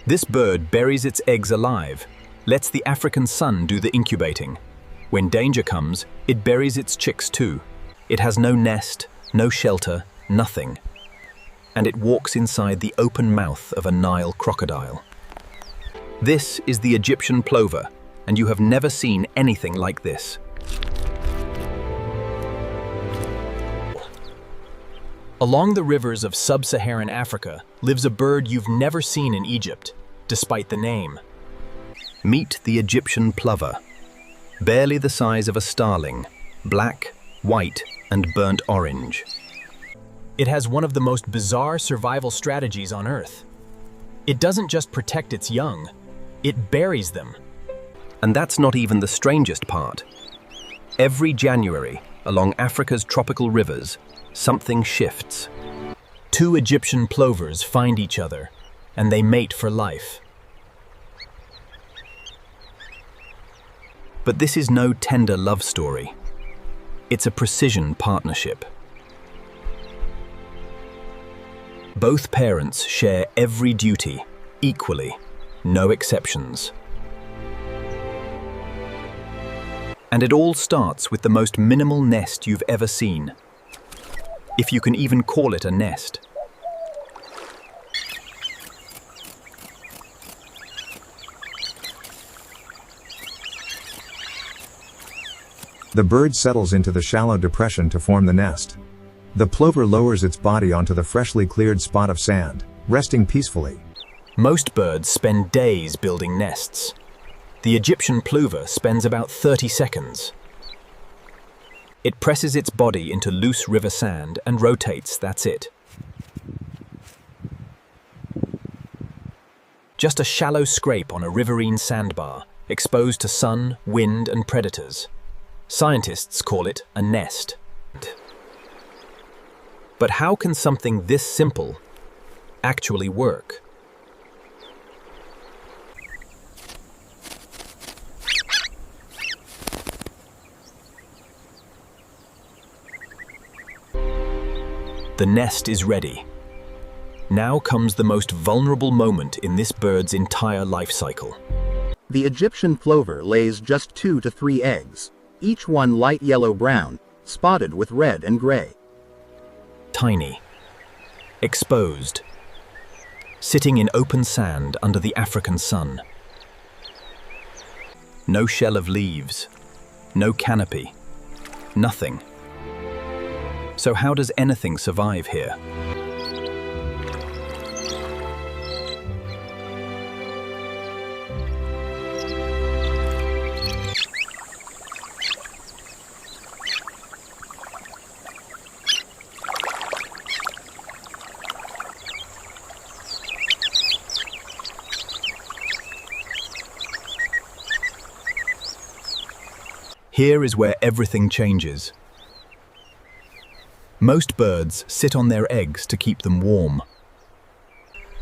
This bird buries its eggs alive, lets the African sun do the incubating. When danger comes, it buries its chicks too. It has no nest, no shelter, nothing. And it walks inside the open mouth of a Nile crocodile. This is the Egyptian plover, and you have never seen anything like this. Along the rivers of sub-Saharan Africa lives a bird you've never seen in Egypt, despite the name. Meet the Egyptian plover. Barely the size of a starling, black, white, and burnt orange. It has one of the most bizarre survival strategies on Earth. It doesn't just protect its young, it buries them. And that's not even the strangest part. Every January, along Africa's tropical rivers, something shifts. Two Egyptian plovers find each other, and they mate for life. But this is no tender love story. It's a precision partnership. Both parents share every duty, equally, no exceptions. And it all starts with the most minimal nest you've ever seen. If you can even call it a nest. The bird settles into the shallow depression to form the nest. The plover lowers its body onto the freshly cleared spot of sand, resting peacefully. Most birds spend days building nests. The Egyptian plover spends about 30 seconds. It presses its body into loose river sand and rotates, that's it. Just a shallow scrape on a riverine sandbar, exposed to sun, wind, and predators. Scientists call it a nest. But how can something this simple actually work? The nest is ready. Now comes the most vulnerable moment in this bird's entire life cycle. The Egyptian plover lays just 2 to 3 eggs, each one light yellow-brown, spotted with red and gray. Tiny, exposed, sitting in open sand under the African sun. No shell of leaves, no canopy, nothing. So how does anything survive here? Here is where everything changes. Most birds sit on their eggs to keep them warm.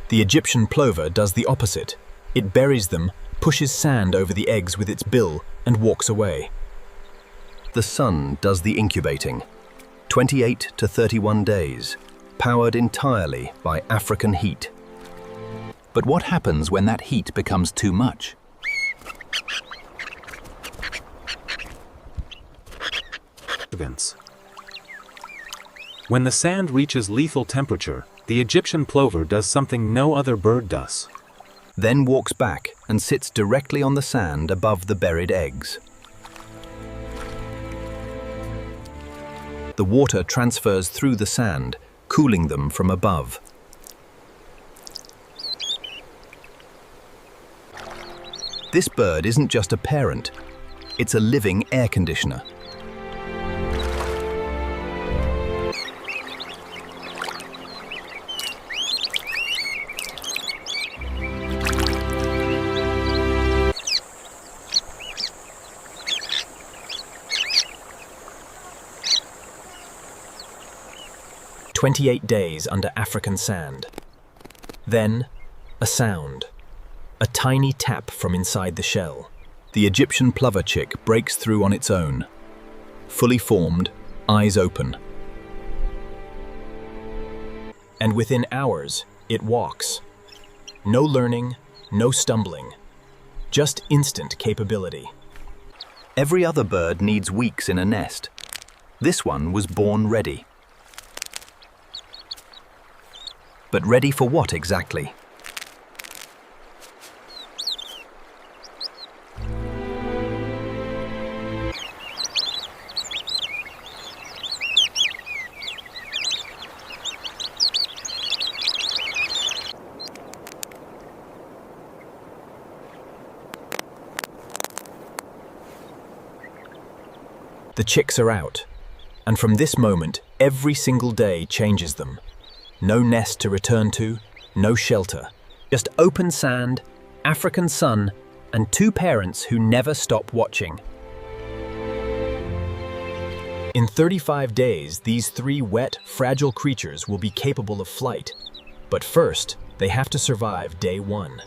The Egyptian plover does the opposite. It buries them, pushes sand over the eggs with its bill, and walks away. The sun does the incubating. 28 to 31 days, powered entirely by African heat. But what happens when that heat becomes too much? Events. When the sand reaches lethal temperature, the Egyptian plover does something no other bird does. Then walks back and sits directly on the sand above the buried eggs. The water transfers through the sand, cooling them from above. This bird isn't just a parent, it's a living air conditioner. "28 days under African sand. Then, a sound. A tiny tap from inside the shell. The Egyptian plover chick breaks through on its own. Fully formed, eyes open. And within hours, it walks. No learning, no stumbling, just instant capability. Every other bird needs weeks in a nest. This one was born ready. But ready for what exactly? The chicks are out, and from this moment, every single day changes them. No nest to return to, no shelter, just open sand, African sun, and two parents who never stop watching. In 35 days, these three wet, fragile creatures will be capable of flight. But first, they have to survive day one.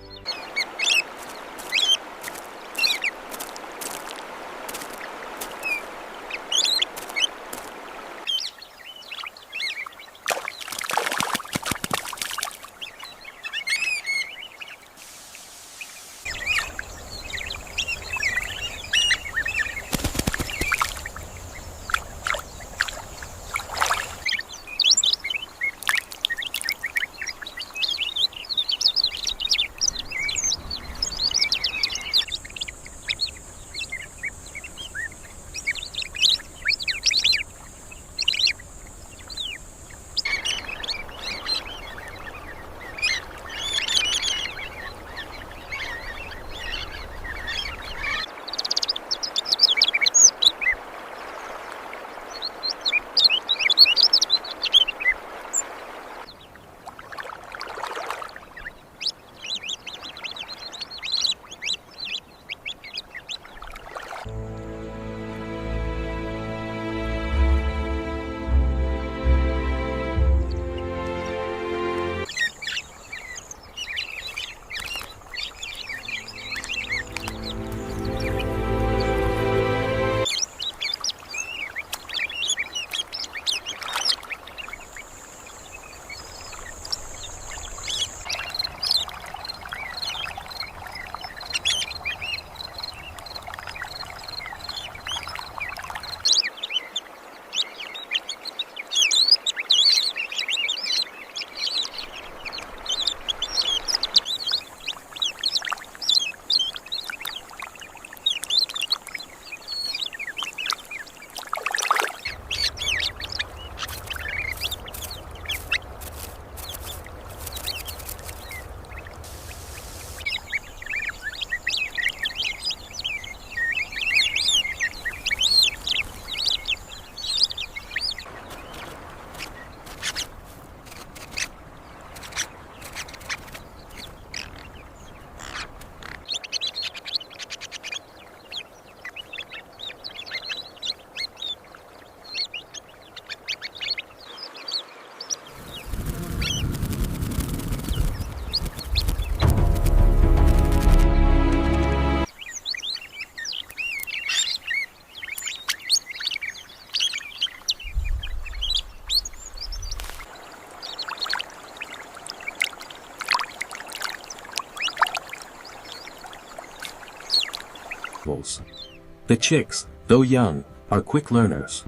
The chicks, though young, are quick learners.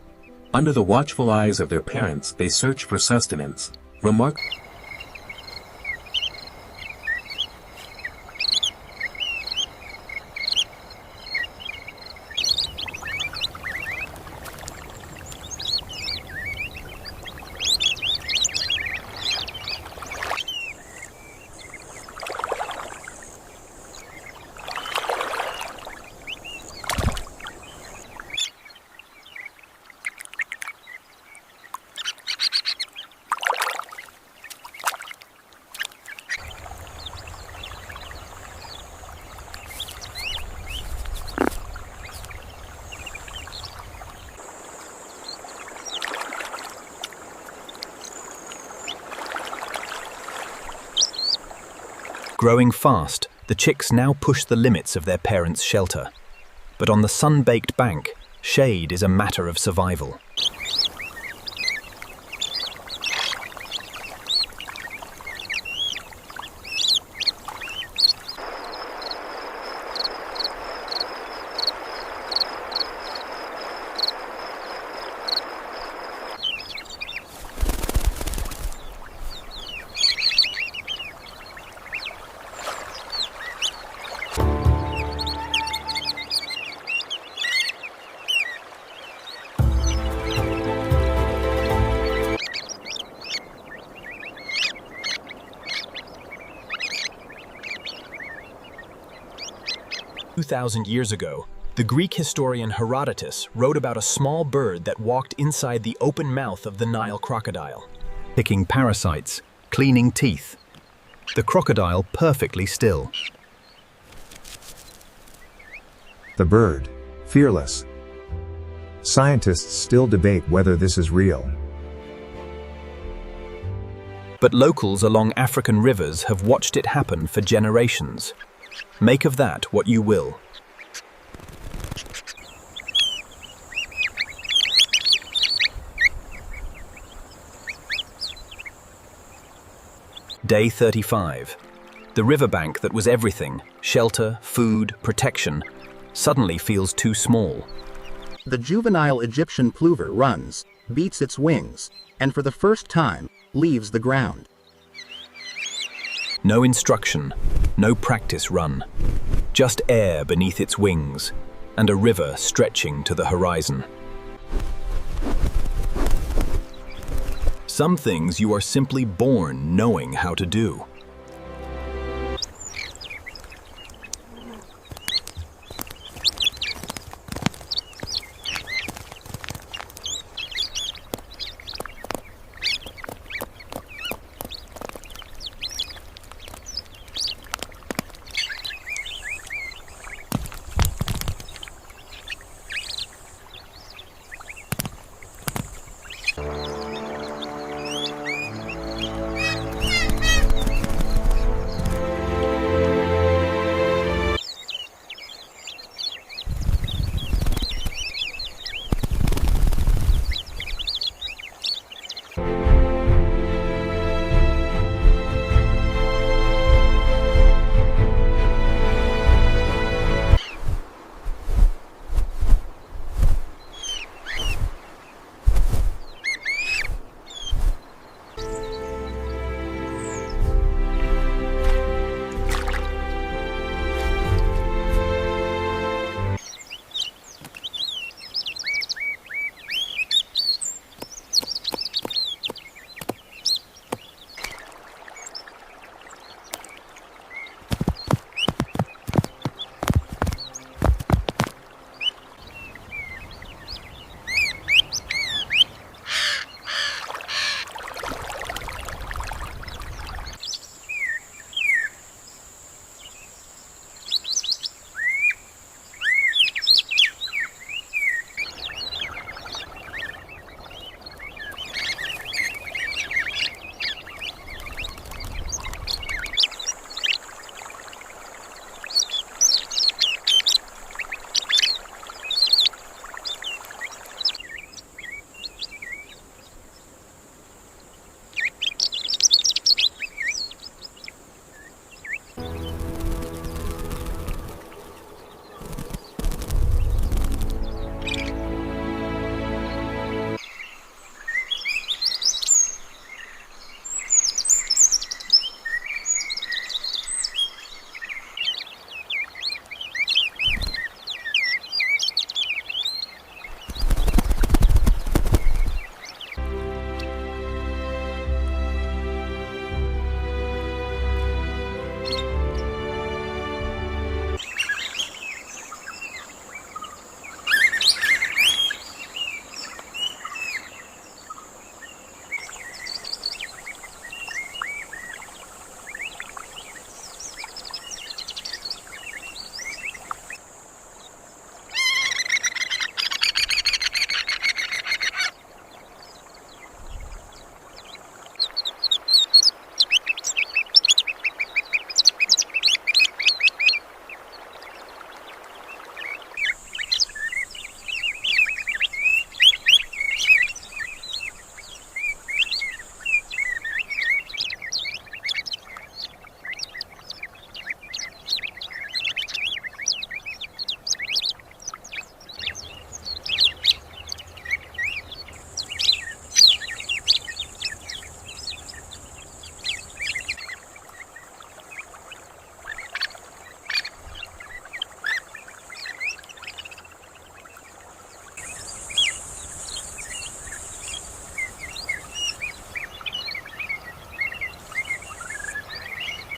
Under the watchful eyes of their parents, they search for sustenance. Growing fast, the chicks now push the limits of their parents' shelter. But on the sun-baked bank, shade is a matter of survival. 2,000 years ago, the Greek historian Herodotus wrote about a small bird that walked inside the open mouth of the Nile crocodile. Picking parasites, cleaning teeth. The crocodile perfectly still. The bird, fearless. Scientists still debate whether this is real. But locals along African rivers have watched it happen for generations. Make of that what you will. Day 35. The riverbank that was everything, shelter, food, protection, suddenly feels too small. The juvenile Egyptian plover runs, beats its wings, and for the first time, leaves the ground. No instruction, no practice run. Just air beneath its wings, and a river stretching to the horizon. Some things you are simply born knowing how to do.